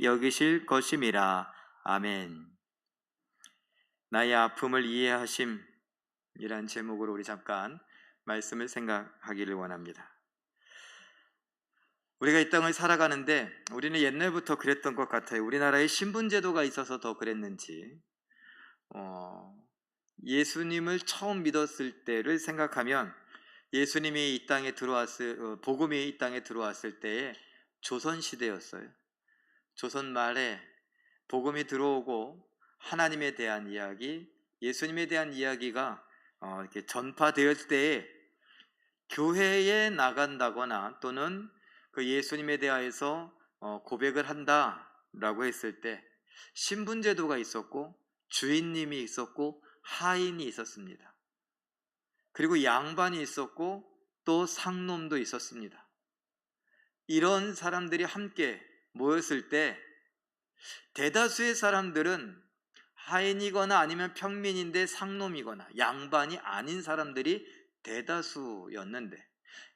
여기실 것임이라. 아멘. 나의 아픔을 이해하심이란 제목으로 우리 잠깐 말씀을 생각하기를 원합니다. 우리가 이 땅을 살아가는데 우리는 옛날부터 그랬던 것 같아요. 우리나라에 신분제도가 있어서 더 그랬는지 예수님을 처음 믿었을 때를 생각하면 예수님이 이 땅에 복음이 이 땅에 들어왔을 때에 조선시대였어요. 조선 말에 복음이 들어오고 하나님에 대한 이야기, 예수님에 대한 이야기가 이렇게 전파될 때에 교회에 나간다거나 또는 그 예수님에 대하여서 고백을 한다라고 했을 때 신분제도가 있었고 주인님이 있었고 하인이 있었습니다. 그리고 양반이 있었고 또 상놈도 있었습니다. 이런 사람들이 함께 모였을 때 대다수의 사람들은 하인이거나 아니면 평민인데 상놈이거나 양반이 아닌 사람들이 대다수였는데,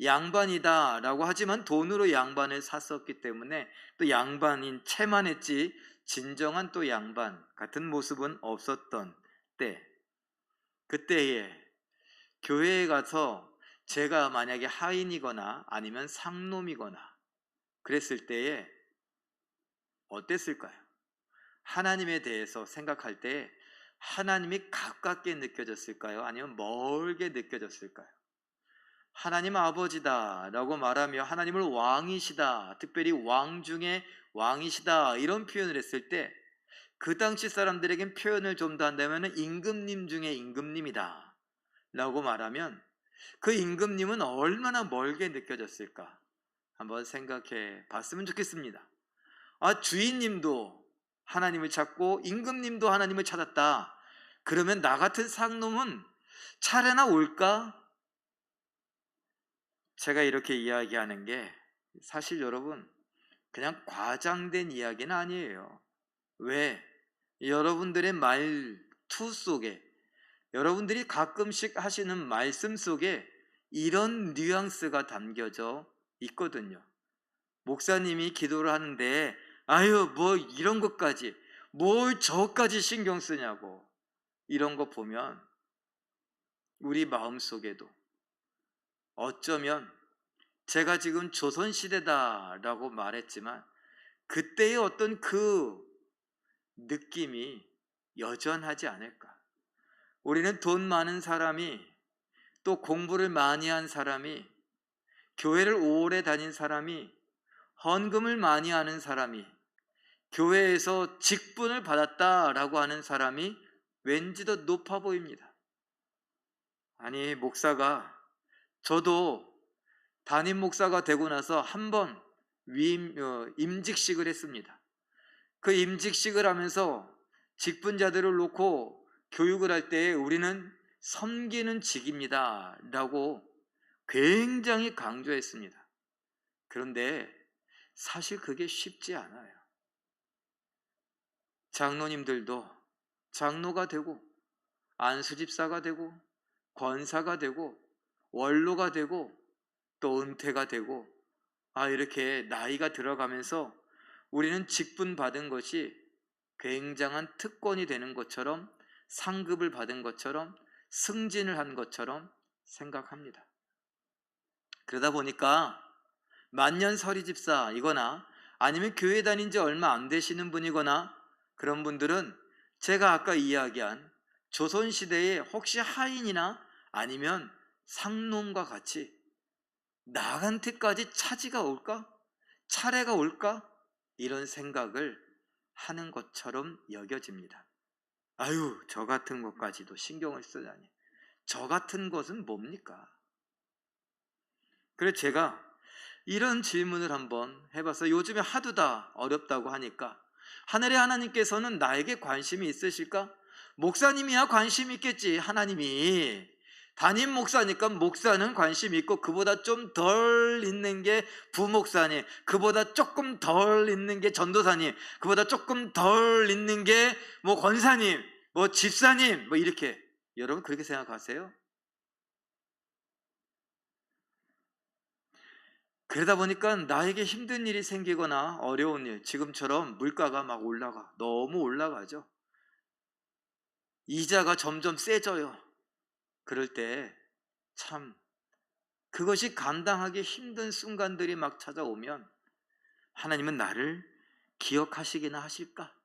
양반이다 라고 하지만 돈으로 양반을 샀었기 때문에 또 양반인 채만 했지 진정한 또 양반 같은 모습은 없었던 때, 그때에 교회에 가서 제가 만약에 하인이거나 아니면 상놈이거나 그랬을 때에 어땠을까요? 하나님에 대해서 생각할 때 하나님이 가깝게 느껴졌을까요? 아니면 멀게 느껴졌을까요? 하나님 아버지다 라고 말하며 하나님을 왕이시다, 특별히 왕 중에 왕이시다 이런 표현을 했을 때 그 당시 사람들에겐 표현을 좀 더 한다면 임금님 중에 임금님이다 라고 말하면 그 임금님은 얼마나 멀게 느껴졌을까 한번 생각해 봤으면 좋겠습니다. 주인님도 하나님을 찾고 임금님도 하나님을 찾았다. 그러면 나 같은 상놈은 차례나 올까? 제가 이렇게 이야기하는 게 사실 여러분 그냥 과장된 이야기는 아니에요. 왜? 여러분들의 말투 속에, 여러분들이 가끔씩 하시는 말씀 속에 이런 뉘앙스가 담겨져 있거든요. 목사님이 기도를 하는데 뭐 이런 것까지, 뭘 저까지 신경 쓰냐고, 이런 거 보면 우리 마음속에도 어쩌면 제가 지금 조선시대다라고 말했지만 그때의 어떤 그 느낌이 여전하지 않을까. 우리는 돈 많은 사람이, 또 공부를 많이 한 사람이, 교회를 오래 다닌 사람이, 헌금을 많이 하는 사람이, 교회에서 직분을 받았다라고 하는 사람이 왠지 더 높아 보입니다. 아니, 목사가, 저도 담임 목사가 되고 나서 한번 임직식을 했습니다. 그 임직식을 하면서 직분자들을 놓고 교육을 할 때 우리는 섬기는 직입니다 라고 굉장히 강조했습니다. 그런데 사실 그게 쉽지 않아요. 장로님들도 장로가 되고 안수집사가 되고 권사가 되고 원로가 되고 또 은퇴가 되고 이렇게 나이가 들어가면서 우리는 직분 받은 것이 굉장한 특권이 되는 것처럼, 상급을 받은 것처럼, 승진을 한 것처럼 생각합니다. 그러다 보니까 만년서리집사이거나 아니면 교회 다닌 지 얼마 안 되시는 분이거나 그런 분들은 제가 아까 이야기한 조선시대에 혹시 하인이나 아니면 상놈과 같이 나한테까지 차지가 올까? 차례가 올까? 이런 생각을 하는 것처럼 여겨집니다. 저 같은 것까지도 신경을 쓰다니. 저 같은 것은 뭡니까? 그래서 제가 이런 질문을 한번 해봤어요. 요즘에 하도 다 어렵다고 하니까 하늘의 하나님께서는 나에게 관심이 있으실까? 목사님이야 관심 있겠지. 하나님이 담임 목사니까 목사는 관심 있고, 그보다 좀 덜 있는 게 부목사님, 그보다 조금 덜 있는 게 전도사님, 그보다 조금 덜 있는 게 권사님, 집사님, 이렇게. 여러분 그렇게 생각하세요? 그러다 보니까 나에게 힘든 일이 생기거나 어려운 일, 지금처럼 물가가 막 너무 올라가죠. 이자가 점점 세져요. 그럴 때 참 그것이 감당하기 힘든 순간들이 막 찾아오면 하나님은 나를 기억하시기나 하실까?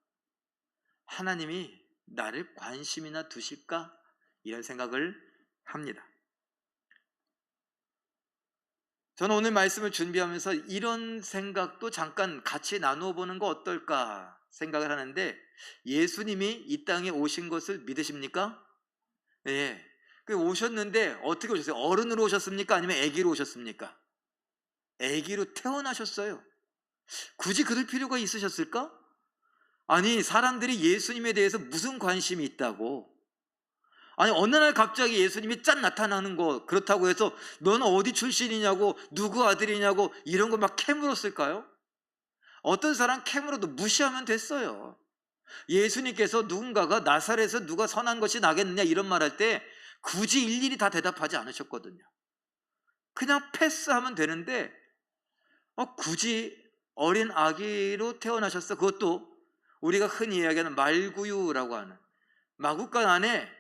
하나님이 나를 관심이나 두실까? 이런 생각을 합니다. 저는 오늘 말씀을 준비하면서 이런 생각도 잠깐 같이 나누어 보는 거 어떨까 생각을 하는데, 예수님이 이 땅에 오신 것을 믿으십니까? 예. 그 오셨는데 어떻게 오셨어요? 어른으로 오셨습니까? 아니면 아기로 오셨습니까? 아기로 태어나셨어요. 굳이 그럴 필요가 있으셨을까? 아니, 사람들이 예수님에 대해서 무슨 관심이 있다고, 아니 어느 날 갑자기 예수님이 짠 나타나는 거, 그렇다고 해서 너는 어디 출신이냐고, 누구 아들이냐고 이런 거 막 캐물었을까요? 어떤 사람 캐물어도 무시하면 됐어요. 예수님께서 누군가가 나사렛에서 누가 선한 것이 나겠느냐 이런 말 할 때 굳이 일일이 다 대답하지 않으셨거든요. 그냥 패스하면 되는데 굳이 어린 아기로 태어나셨어. 그것도 우리가 흔히 이야기하는 말구유라고 하는 마구간 안에,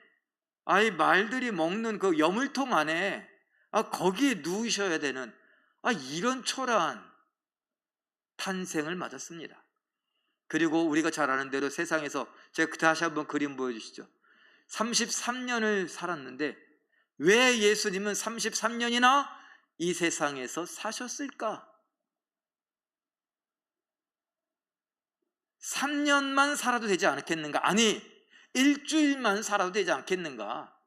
아이 말들이 먹는 그 여물통 안에 거기에 누우셔야 되는 이런 초라한 탄생을 맞았습니다. 그리고 우리가 잘 아는 대로 세상에서, 제가 다시 한번 그림 보여주시죠. 33년을 살았는데 왜 예수님은 33년이나 이 세상에서 사셨을까? 3년만 살아도 되지 않겠는가? 아니, 일주일만 살아도 되지 않겠는가?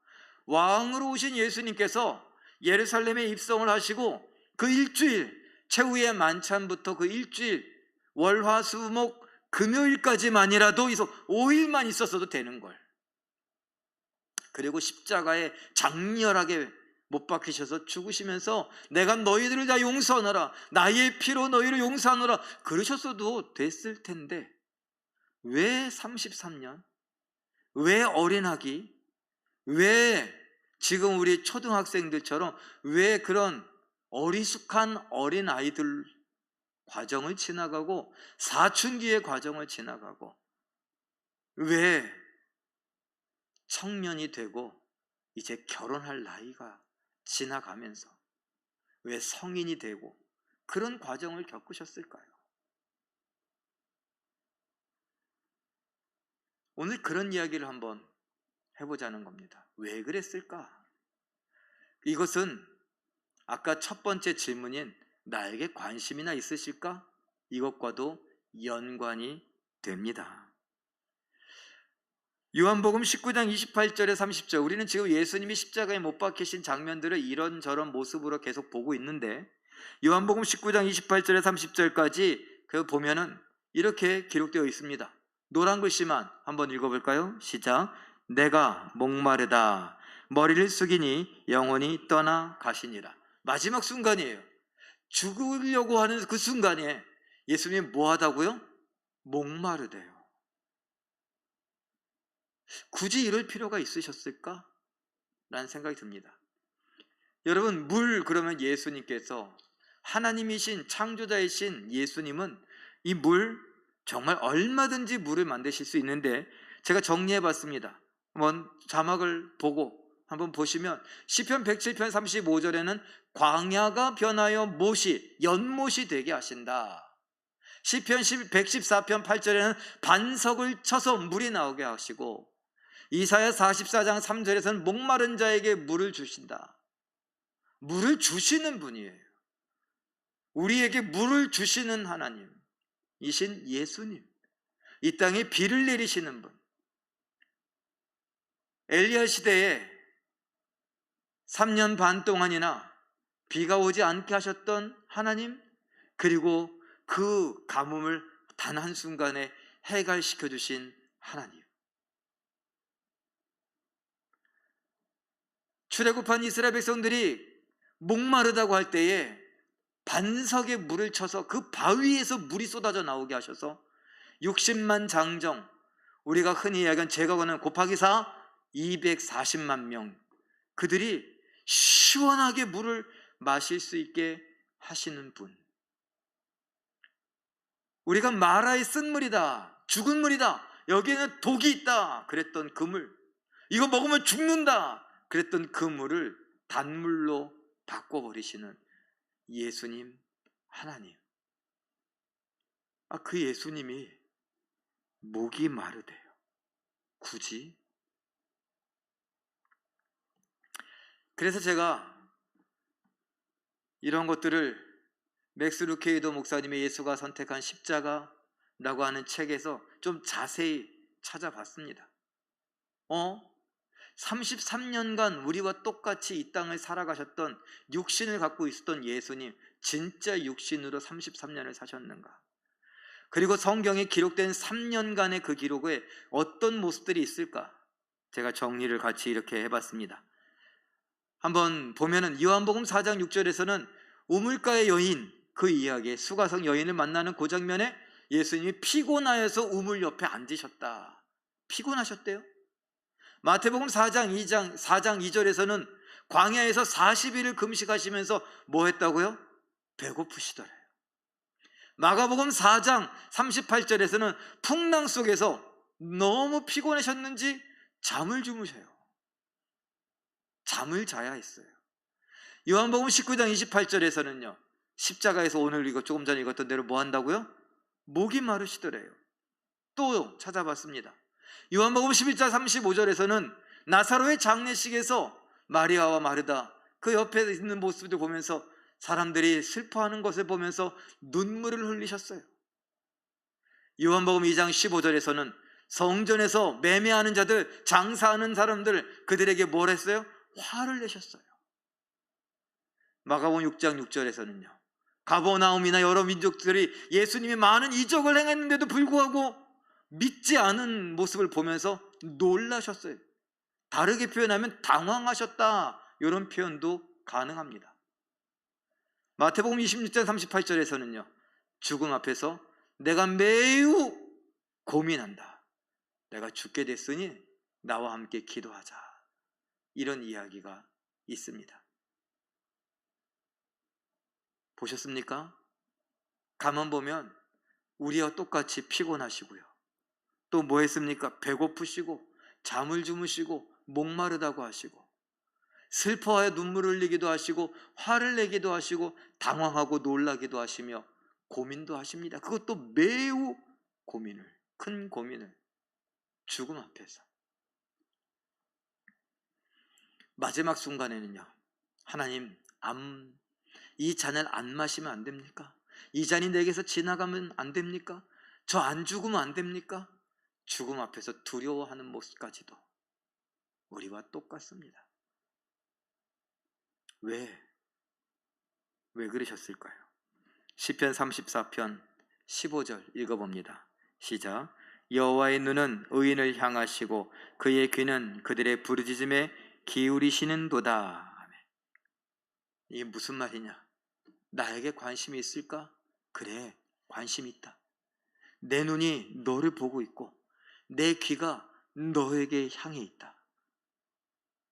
왕으로 오신 예수님께서 예루살렘에 입성을 하시고 그 일주일, 최후의 만찬부터 그 일주일, 월화수목 금요일까지만이라도 5일만 있었어도 되는 걸. 그리고 십자가에 장렬하게 못 박히셔서 죽으시면서 내가 너희들을 다 용서하노라, 나의 피로 너희를 용서하노라 그러셨어도 됐을 텐데, 왜 33년? 왜 어린아기? 왜 지금 우리 초등학생들처럼 왜 그런 어리숙한 어린아이들 과정을 지나가고 사춘기의 과정을 지나가고, 왜 청년이 되고 이제 결혼할 나이가 지나가면서 왜 성인이 되고 그런 과정을 겪으셨을까요? 오늘 그런 이야기를 한번 해보자는 겁니다. 왜 그랬을까? 이것은 아까 첫 번째 질문인 나에게 관심이나 있으실까? 이것과도 연관이 됩니다. 요한복음 19장 28절에 30절, 우리는 지금 예수님이 십자가에 못 박히신 장면들을 이런저런 모습으로 계속 보고 있는데, 요한복음 19장 28절에 30절까지 그 보면은 이렇게 기록되어 있습니다. 노란 글씨만 한번 읽어볼까요? 시작. 내가 목마르다 머리를 숙이니 영혼이 떠나 가시니라. 마지막 순간이에요. 죽으려고 하는 그 순간에 예수님이 뭐 하다고요? 목마르대요. 굳이 이럴 필요가 있으셨을까? 라는 생각이 듭니다. 여러분, 물 그러면 예수님께서, 하나님이신 창조자이신 예수님은 이 물 정말 얼마든지 물을 만드실 수 있는데, 제가 정리해 봤습니다. 한번 자막을 보고 한번 보시면 시편 107편 35절에는 광야가 변하여 못이 연못이 되게 하신다. 시편 114편 8절에는 반석을 쳐서 물이 나오게 하시고, 이사야 44장 3절에서는 목마른 자에게 물을 주신다. 물을 주시는 분이에요. 우리에게 물을 주시는 하나님이신 예수님, 이 땅에 비를 내리시는 분, 엘리야 시대에 3년 반 동안이나 비가 오지 않게 하셨던 하나님, 그리고 그 가뭄을 단 한순간에 해갈시켜 주신 하나님. 출애굽한 이스라엘 백성들이 목마르다고 할 때에 반석에 물을 쳐서 그 바위에서 물이 쏟아져 나오게 하셔서 60만 장정, 우리가 흔히 이야기하는 제거는 곱하기 4 240만 명, 그들이 시원하게 물을 마실 수 있게 하시는 분. 우리가 마라의 쓴 물이다, 죽은 물이다, 여기에는 독이 있다 그랬던 그 물, 이거 먹으면 죽는다 그랬던 그 물을 단물로 바꿔버리시는 예수님, 하나님. 그 예수님이 목이 마르대요. 굳이? 그래서 제가 이런 것들을 맥스 루케이도 목사님의 예수가 선택한 십자가라고 하는 책에서 좀 자세히 찾아봤습니다. 33년간 우리와 똑같이 이 땅을 살아가셨던, 육신을 갖고 있었던 예수님, 진짜 육신으로 33년을 사셨는가? 그리고 성경에 기록된 3년간의 그 기록에 어떤 모습들이 있을까? 제가 정리를 같이 이렇게 해봤습니다. 한번 보면은 요한복음 4장 6절에서는 우물가의 여인, 그 이야기에 수가성 여인을 만나는 그 장면에 예수님이 피곤하여서 우물 옆에 앉으셨다. 피곤하셨대요. 마태복음 4장 2절에서는 광야에서 40일을 금식하시면서 뭐 했다고요? 배고프시더래요. 마가복음 4장 38절에서는 풍랑 속에서 너무 피곤하셨는지 잠을 주무셔요. 잠을 자야 했어요. 요한복음 19장 28절에서는요, 십자가에서 오늘 이거 조금 전에 읽었던 대로 뭐 한다고요? 목이 마르시더래요. 또 찾아봤습니다. 요한복음 11장 35절에서는 나사로의 장례식에서 마리아와 마르다 그 옆에 있는 모습을 보면서 사람들이 슬퍼하는 것을 보면서 눈물을 흘리셨어요. 요한복음 2장 15절에서는 성전에서 매매하는 자들, 장사하는 사람들, 그들에게 뭘 했어요? 화를 내셨어요. 마가복음 6장 6절에서는요, 가버나움이나 여러 민족들이 예수님이 많은 이적을 행했는데도 불구하고 믿지 않은 모습을 보면서 놀라셨어요. 다르게 표현하면 당황하셨다, 이런 표현도 가능합니다. 마태복음 26장 38절에서는요, 죽음 앞에서 내가 매우 고민한다, 내가 죽게 됐으니 나와 함께 기도하자, 이런 이야기가 있습니다. 보셨습니까? 가만 보면 우리와 똑같이 피곤하시고요, 또 뭐 했습니까? 배고프시고 잠을 주무시고 목마르다고 하시고 슬퍼하여 눈물을 흘리기도 하시고 화를 내기도 하시고 당황하고 놀라기도 하시며 고민도 하십니다. 그것도 매우 큰 고민을 죽음 앞에서. 마지막 순간에는요, 하나님, 이 잔을 안 마시면 안 됩니까? 이 잔이 내게서 지나가면 안 됩니까? 저 안 죽으면 안 됩니까? 죽음 앞에서 두려워하는 모습까지도 우리와 똑같습니다. 왜 그러셨을까요? 시편 34편 15절 읽어봅니다. 시작. 여호와의 눈은 의인을 향하시고 그의 귀는 그들의 부르짖음에 기울이시는도다. 이게 무슨 말이냐? 나에게 관심이 있을까? 그래, 관심이 있다. 내 눈이 너를 보고 있고 내 귀가 너에게 향해 있다.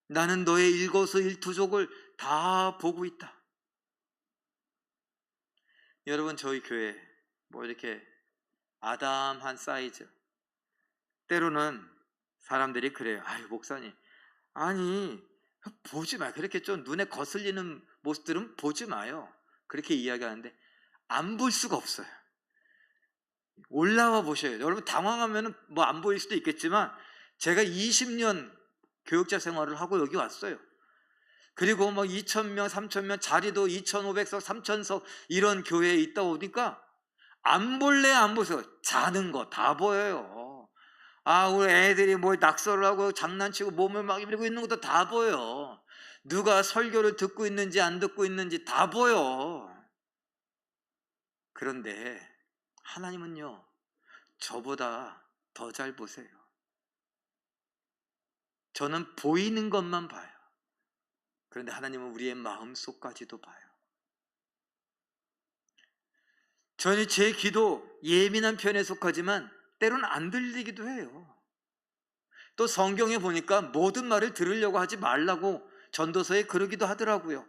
나는 너의 일거수일투족을 다 보고 있다. 여러분, 저희 교회 뭐 이렇게 아담한 사이즈, 때로는 사람들이 그래요. 아유, 목사님, 아니 보지 마요. 그렇게 좀 눈에 거슬리는 모습들은 보지 마요. 그렇게 이야기하는데 안 볼 수가 없어요. 올라와 보셔요. 여러분, 당황하면 뭐 안 보일 수도 있겠지만 제가 20년 교육자 생활을 하고 여기 왔어요. 그리고 뭐 2,000명, 3,000명, 자리도 2,500석, 3,000석 이런 교회에 있다 보니까 안 볼래 안 보세요. 자는 거 다 보여요. 우리 애들이 뭐 낙서를 하고 장난치고 몸을 막 이러고 있는 것도 다 보여. 누가 설교를 듣고 있는지 안 듣고 있는지 다 보여. 그런데 하나님은요, 저보다 더 잘 보세요. 저는 보이는 것만 봐요. 그런데 하나님은 우리의 마음속까지도 봐요. 저는 제 귀도 예민한 편에 속하지만 때로는 안 들리기도 해요. 또 성경에 보니까 모든 말을 들으려고 하지 말라고 전도서에 그러기도 하더라고요.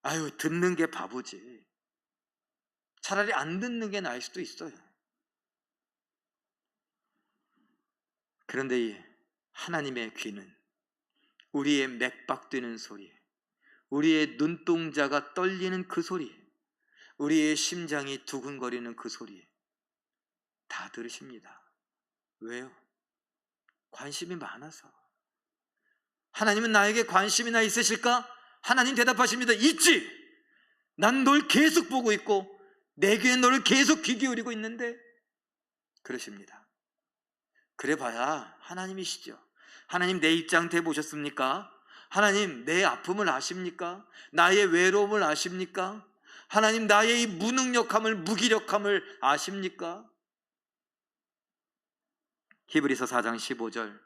아유, 듣는 게 바보지. 차라리 안 듣는 게 나을 수도 있어요. 그런데 이 하나님의 귀는 우리의 맥박되는 소리, 우리의 눈동자가 떨리는 그 소리, 우리의 심장이 두근거리는 그 소리 다 들으십니다. 왜요? 관심이 많아서. 하나님은 나에게 관심이나 있으실까? 하나님 대답하십니다. 있지! 난 널 계속 보고 있고 내 귀에 너를 계속 귀 기울이고 있는데, 그러십니다. 그래봐야 하나님이시죠. 하나님 내 입장 대보셨습니까? 하나님 내 아픔을 아십니까? 나의 외로움을 아십니까? 하나님 나의 이 무능력함을, 무기력함을 아십니까? 히브리서 4장 15절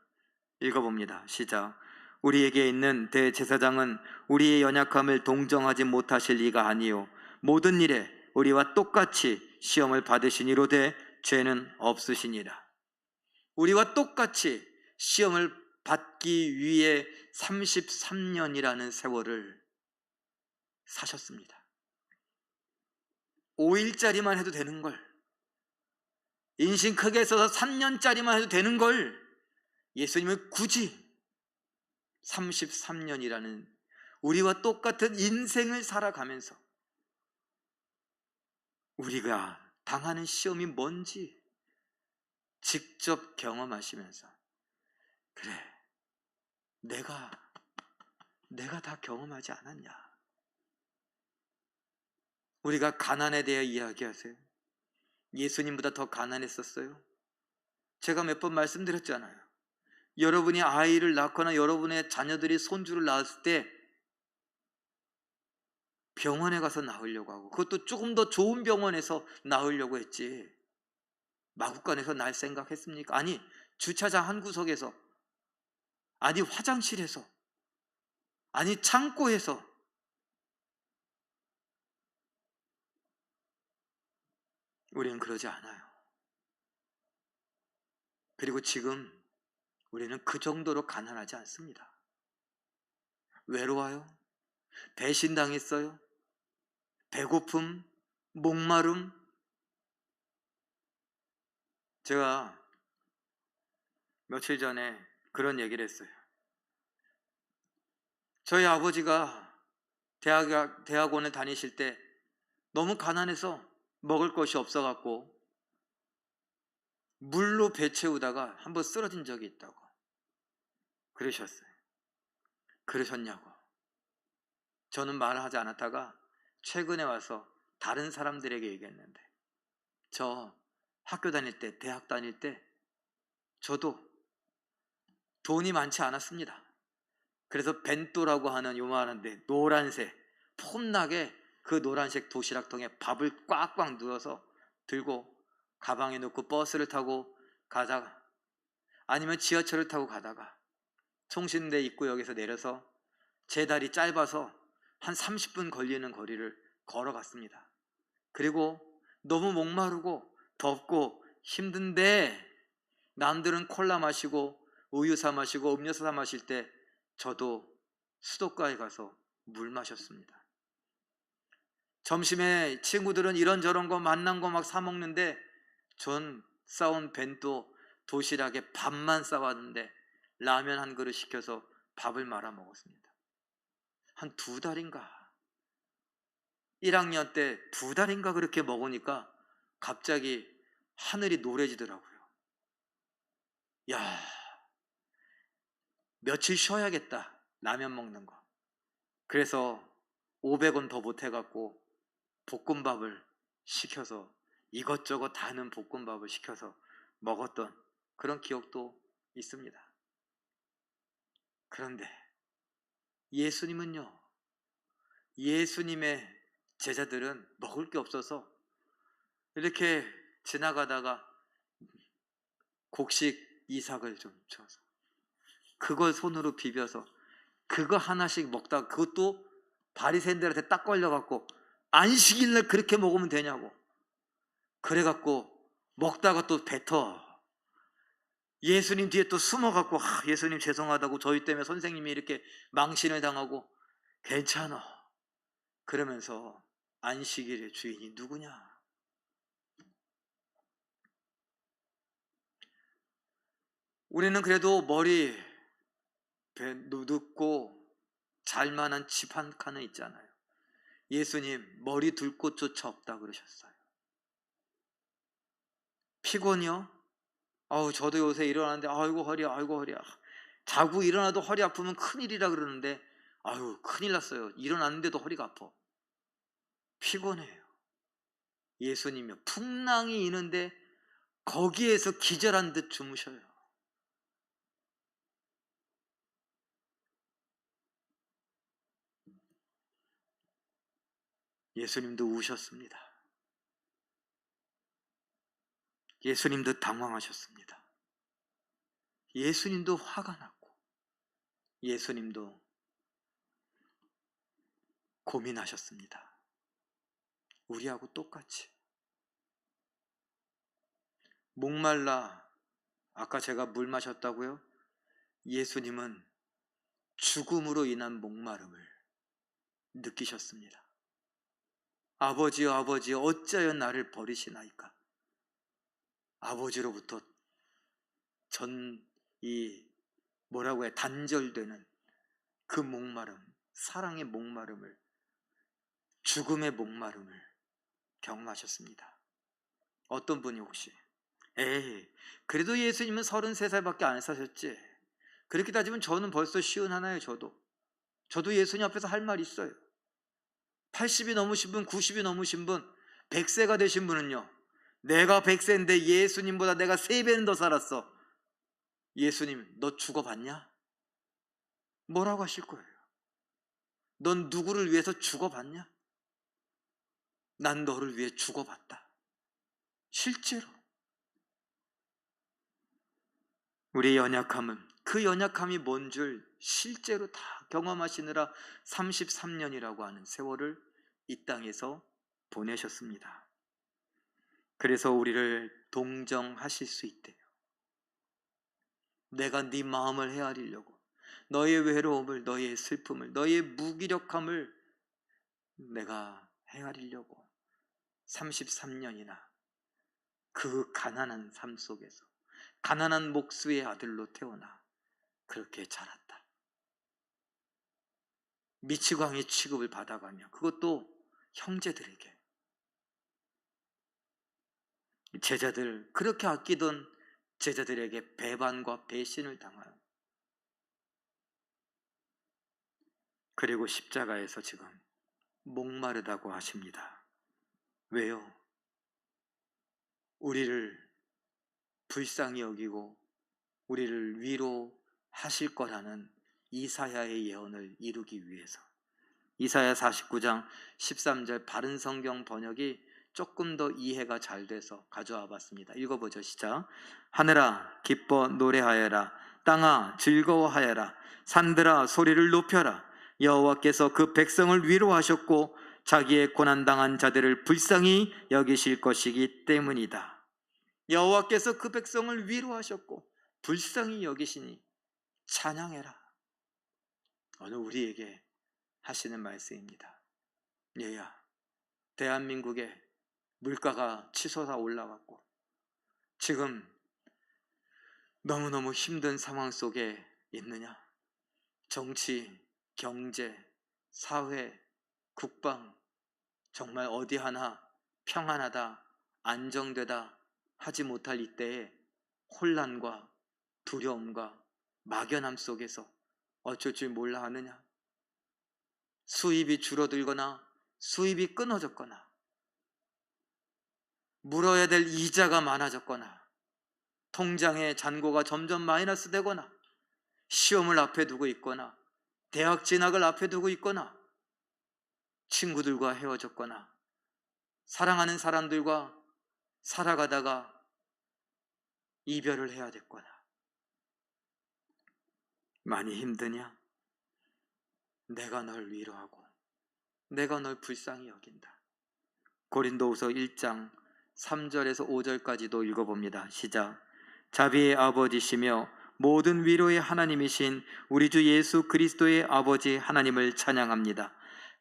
읽어봅니다. 시작. 우리에게 있는 대제사장은 우리의 연약함을 동정하지 못하실 리가 아니요 모든 일에 우리와 똑같이 시험을 받으시니로되 죄는 없으시니라. 우리와 똑같이 시험을 받기 위해 33년이라는 세월을 사셨습니다. 5일짜리만 해도 되는 걸, 인신 크게 써서 3년짜리만 해도 되는 걸 예수님은 굳이 33년이라는 우리와 똑같은 인생을 살아가면서 우리가 당하는 시험이 뭔지 직접 경험하시면서, 그래, 내가 다 경험하지 않았냐? 우리가 가난에 대해 이야기하세요. 예수님보다 더 가난했었어요? 제가 몇 번 말씀드렸잖아요. 여러분이 아이를 낳거나 여러분의 자녀들이 손주를 낳았을 때 병원에 가서 낳으려고 하고, 그것도 조금 더 좋은 병원에서 낳으려고 했지, 마구간에서 낳을 생각했습니까? 아니, 주차장 한 구석에서, 아니 화장실에서, 아니 창고에서. 우리는 그러지 않아요. 그리고 지금 우리는 그 정도로 가난하지 않습니다. 외로워요? 배신당했어요? 배고픔? 목마름? 제가 며칠 전에 그런 얘기를 했어요. 저희 아버지가 대학원에 다니실 때 너무 가난해서 먹을 것이 없어갖고 물로 배 채우다가 한번 쓰러진 적이 있다고 그러셨어요. 그러셨냐고. 저는 말을 하지 않았다가 최근에 와서 다른 사람들에게 얘기했는데, 저 학교 다닐 때, 대학 다닐 때 저도 돈이 많지 않았습니다. 그래서 벤또라고 하는 요만한데 노란색 폼나게 그 노란색 도시락통에 밥을 꽉꽉 누워서 들고 가방에 넣고 버스를 타고 가다가, 아니면 지하철을 타고 가다가 총신대 입구역에서 내려서 제 다리 짧아서 한 30분 걸리는 거리를 걸어갔습니다. 그리고 너무 목마르고 덥고 힘든데 남들은 콜라 마시고 우유 사 마시고 음료수 사 마실 때 저도 수도가에 가서 물 마셨습니다. 점심에 친구들은 이런저런 거 만난 거 막 사 먹는데 전 싸온 벤또 도시락에 밥만 싸왔는데 라면 한 그릇 시켜서 밥을 말아 먹었습니다. 한 2달인가 1학년 때 2달인가 그렇게 먹으니까 갑자기 하늘이 노래지더라고요. 야, 며칠 쉬어야겠다, 라면 먹는 거. 그래서 500원 더 보태갖고 볶음밥을 시켜서, 이것저것 다 넣은 볶음밥을 시켜서 먹었던 그런 기억도 있습니다. 그런데 예수님은요, 예수님의 제자들은 먹을 게 없어서 이렇게 지나가다가 곡식 이삭을 좀 쳐서 그걸 손으로 비벼서 그거 하나씩 먹다가, 그것도 바리새인들한테 딱 걸려갖고 안식일날 그렇게 먹으면 되냐고 그래갖고 먹다가 또 뱉어. 예수님 뒤에 또 숨어갖고, 예수님 죄송하다고, 저희 때문에 선생님이 이렇게 망신을 당하고. 괜찮아, 그러면서 안식일의 주인이 누구냐? 우리는 그래도 머리 늦고 잘만한 집 한 칸은 있잖아요. 예수님 머리 둘 곳조차 없다 그러셨어요. 피곤이요? 아우 저도 요새 일어나는데 아이고 허리야 아이고 허리야. 자고 일어나도 허리 아프면 큰일이라 그러는데 아유 큰일 났어요. 일어났는데도 허리가 아파. 피곤해요. 예수님이요 풍랑이 있는데 거기에서 기절한 듯 주무셔요. 예수님도 우셨습니다. 예수님도 당황하셨습니다. 예수님도 화가 났고 예수님도 고민하셨습니다. 우리하고 똑같이 목말라 아까 제가 물 마셨다고요? 예수님은 죽음으로 인한 목마름을 느끼셨습니다. 아버지여 아버지여 어찌하여 나를 버리시나이까. 아버지로부터 뭐라고 해 단절되는 그 목마름, 사랑의 목마름을, 죽음의 목마름을 경험하셨습니다. 어떤 분이 혹시 그래도 예수님은 33살밖에 안 사셨지. 그렇게 따지면 저는 벌써 51예요. 저도 예수님 앞에서 할 말 있어요. 80이 넘으신 분, 90이 넘으신 분, 100세가 되신 분은요, 내가 100세인데 예수님보다 내가 3배는 더 살았어. 예수님 너 죽어봤냐? 뭐라고 하실 거예요? 넌 누구를 위해서 죽어봤냐? 난 너를 위해 죽어봤다. 실제로 우리의 연약함은, 그 연약함이 뭔 줄 실제로 다 경험하시느라 33년이라고 하는 세월을 이 땅에서 보내셨습니다. 그래서 우리를 동정하실 수 있대요. 내가 네 마음을 헤아리려고, 너의 외로움을, 너의 슬픔을, 너의 무기력함을 내가 헤아리려고 33년이나 그 가난한 삶 속에서 가난한 목수의 아들로 태어나 그렇게 자랐다. 미치광이 취급을 받아가며, 그것도 형제들에게, 제자들, 그렇게 아끼던 제자들에게 배반과 배신을 당하여, 그리고 십자가에서 지금 목마르다고 하십니다. 왜요? 우리를 불쌍히 여기고 우리를 위로하실 거라는 이사야의 예언을 이루기 위해서. 이사야 49장 13절 바른 성경 번역이 조금 더 이해가 잘 돼서 가져와 봤습니다. 읽어보죠. 시작. 하늘아 기뻐 노래하여라. 땅아 즐거워하여라. 산들아 소리를 높여라. 여호와께서 그 백성을 위로하셨고 자기의 고난당한 자들을 불쌍히 여기실 것이기 때문이다. 여호와께서 그 백성을 위로하셨고 불쌍히 여기시니 찬양해라. 오늘 우리에게 하시는 말씀입니다. 얘야, 대한민국에 물가가 치솟아 올라갔고 지금 너무너무 힘든 상황 속에 있느냐? 정치, 경제, 사회, 국방 정말 어디 하나 평안하다, 안정되다 하지 못할 이때에 혼란과 두려움과 막연함 속에서 어쩔 줄 몰라 하느냐? 수입이 줄어들거나 수입이 끊어졌거나 물어야 될 이자가 많아졌거나 통장의 잔고가 점점 마이너스 되거나 시험을 앞에 두고 있거나 대학 진학을 앞에 두고 있거나 친구들과 헤어졌거나 사랑하는 사람들과 살아가다가 이별을 해야 됐거나 많이 힘드냐? 내가 널 위로하고 내가 널 불쌍히 여긴다. 고린도후서 1장 3절에서 5절까지도 읽어봅니다. 시작. 자비의 아버지시며 모든 위로의 하나님이신 우리 주 예수 그리스도의 아버지 하나님을 찬양합니다.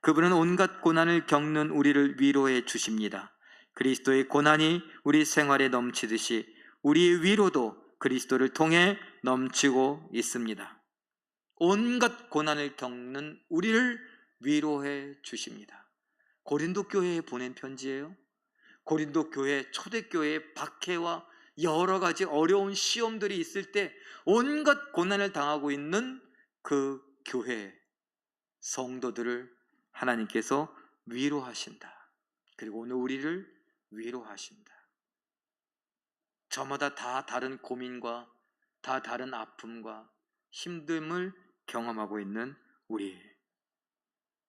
그분은 온갖 고난을 겪는 우리를 위로해 주십니다. 그리스도의 고난이 우리 생활에 넘치듯이 우리의 위로도 그리스도를 통해 넘치고 있습니다. 온갖 고난을 겪는 우리를 위로해 주십니다. 고린도 교회에 보낸 편지예요. 고린도 교회, 초대교회의 박해와 여러 가지 어려운 시험들이 있을 때 온갖 고난을 당하고 있는 그 교회 성도들을 하나님께서 위로하신다. 그리고 오늘 우리를 위로하신다. 저마다 다 다른 고민과 다 다른 아픔과 힘듦을 경험하고 있는 우리,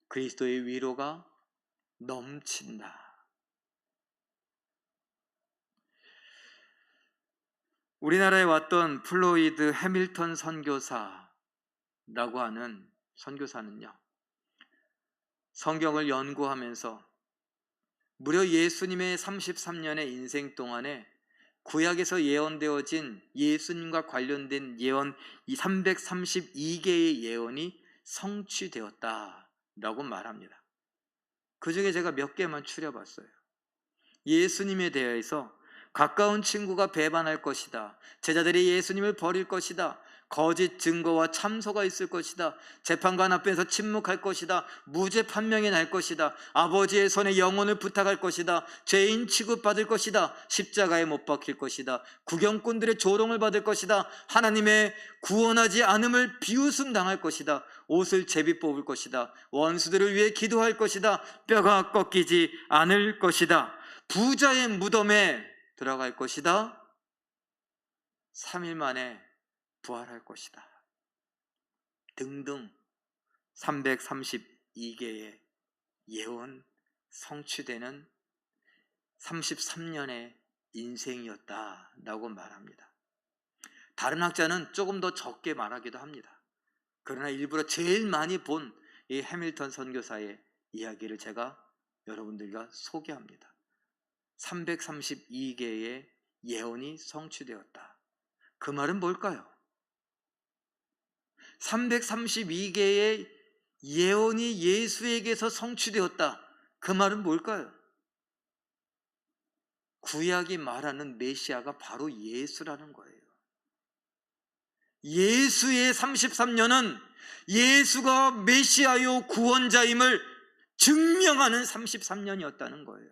그리스도의 위로가 넘친다. 우리나라에 왔던 플로이드 해밀턴 선교사라고 하는 선교사는요, 성경을 연구하면서 무려 예수님의 33년의 인생 동안에 구약에서 예언되어진 예수님과 관련된 예언, 이 332개의 예언이 성취되었다라고 말합니다. 그 중에 제가 몇 개만 추려봤어요. 예수님에 대해서 가까운 친구가 배반할 것이다. 제자들이 예수님을 버릴 것이다. 거짓 증거와 참소가 있을 것이다. 재판관 앞에서 침묵할 것이다. 무죄 판명이 날 것이다. 아버지의 손에 영혼을 부탁할 것이다. 죄인 취급받을 것이다. 십자가에 못 박힐 것이다. 구경꾼들의 조롱을 받을 것이다. 하나님의 구원하지 않음을 비웃음 당할 것이다. 옷을 제비 뽑을 것이다. 원수들을 위해 기도할 것이다. 뼈가 꺾이지 않을 것이다. 부자의 무덤에 들어갈 것이다. 3일 만에 부활할 것이다. 등등 332개의 예언 성취되는 33년의 인생이었다라고 말합니다. 다른 학자는 조금 더 적게 말하기도 합니다. 그러나 일부러 제일 많이 본 이 해밀턴 선교사의 이야기를 제가 여러분들과 소개합니다. 332개의 예언이 성취되었다. 그 말은 뭘까요? 332개의 예언이 예수에게서 성취되었다. 그 말은 뭘까요? 구약이 말하는 메시아가 바로 예수라는 거예요. 예수의 33년은 예수가 메시아요 구원자임을 증명하는 33년이었다는 거예요.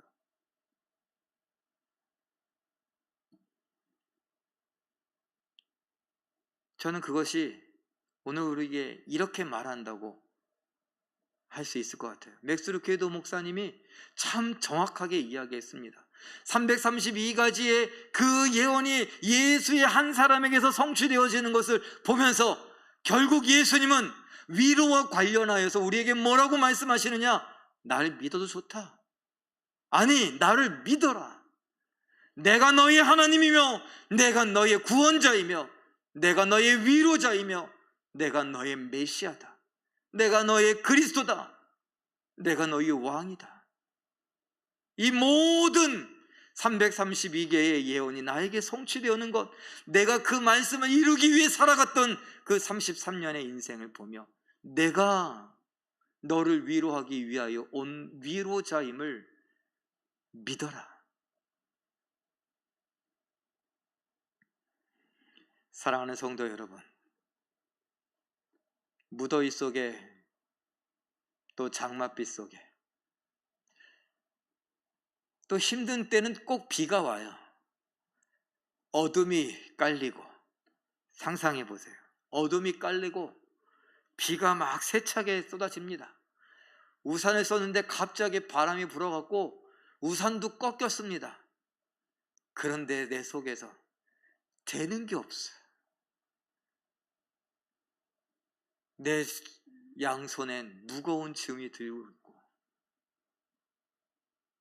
저는 그것이 오늘 우리에게 이렇게 말한다고 할 수 있을 것 같아요. 맥스 루케도 목사님이 참 정확하게 이야기했습니다. 332가지의 그 예언이 예수의 한 사람에게서 성취되어지는 것을 보면서 결국 예수님은 위로와 관련하여서 우리에게 뭐라고 말씀하시느냐? 나를 믿어도 좋다. 아니, 나를 믿어라. 내가 너의 하나님이며 내가 너의 구원자이며 내가 너의 위로자이며 내가 너의 메시아다. 내가 너의 그리스도다. 내가 너의 왕이다. 이 모든 332개의 예언이 나에게 성취되어오는 것, 내가 그 말씀을 이루기 위해 살아갔던 그 33년의 인생을 보며 내가 너를 위로하기 위하여 온 위로자임을 믿어라. 사랑하는 성도 여러분, 무더위 속에 또 장맛빛 속에 또 힘든 때는 꼭 비가 와요. 어둠이 깔리고, 상상해 보세요. 어둠이 깔리고 비가 막 세차게 쏟아집니다. 우산을 썼는데 갑자기 바람이 불어갖고 우산도 꺾였습니다. 그런데 내 속에서 되는 게 없어요. 내 양손엔 무거운 짐이 들고 있고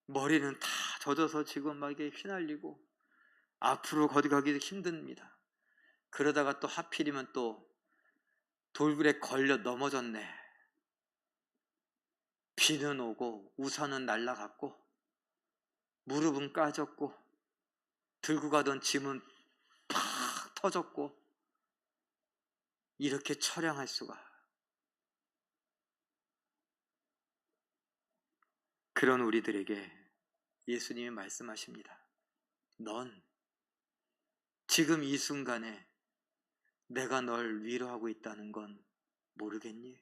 머리는 다 젖어서 지금 막 이게 휘날리고 앞으로 어디 가기도 힘듭니다. 그러다가 또 하필이면 또 돌굴에 걸려 넘어졌네. 비는 오고 우산은 날아갔고 무릎은 까졌고 들고 가던 짐은 팍 터졌고 이렇게 처량할 수가. 그런 우리들에게 예수님이 말씀하십니다. 넌 지금 이 순간에 내가 널 위로하고 있다는 건 모르겠니?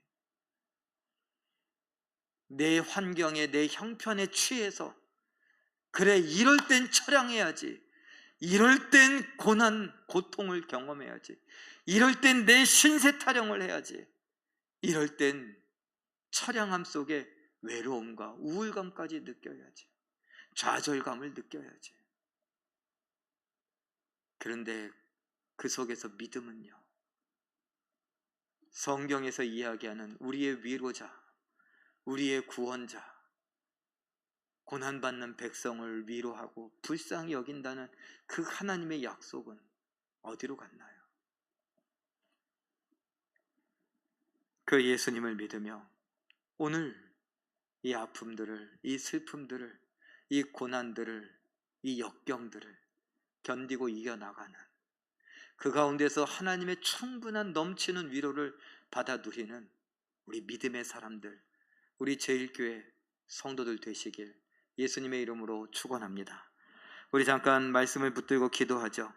내 환경에, 내 형편에 취해서 그래, 이럴 땐 처량해야지, 이럴 땐 고난, 고통을 경험해야지, 이럴 땐 내 신세 타령을 해야지, 이럴 땐 처량함 속에 외로움과 우울감까지 느껴야지, 좌절감을 느껴야지. 그런데 그 속에서 믿음은요, 성경에서 이야기하는 우리의 위로자, 우리의 구원자, 고난받는 백성을 위로하고 불쌍히 여긴다는 그 하나님의 약속은 어디로 갔나요? 그 예수님을 믿으며 오늘 이 아픔들을, 이 슬픔들을, 이 고난들을, 이 역경들을 견디고 이겨나가는, 그 가운데서 하나님의 충분한 넘치는 위로를 받아 누리는 우리 믿음의 사람들, 우리 제일교회 성도들 되시길 예수님의 이름으로 축원합니다. 우리 잠깐 말씀을 붙들고 기도하죠.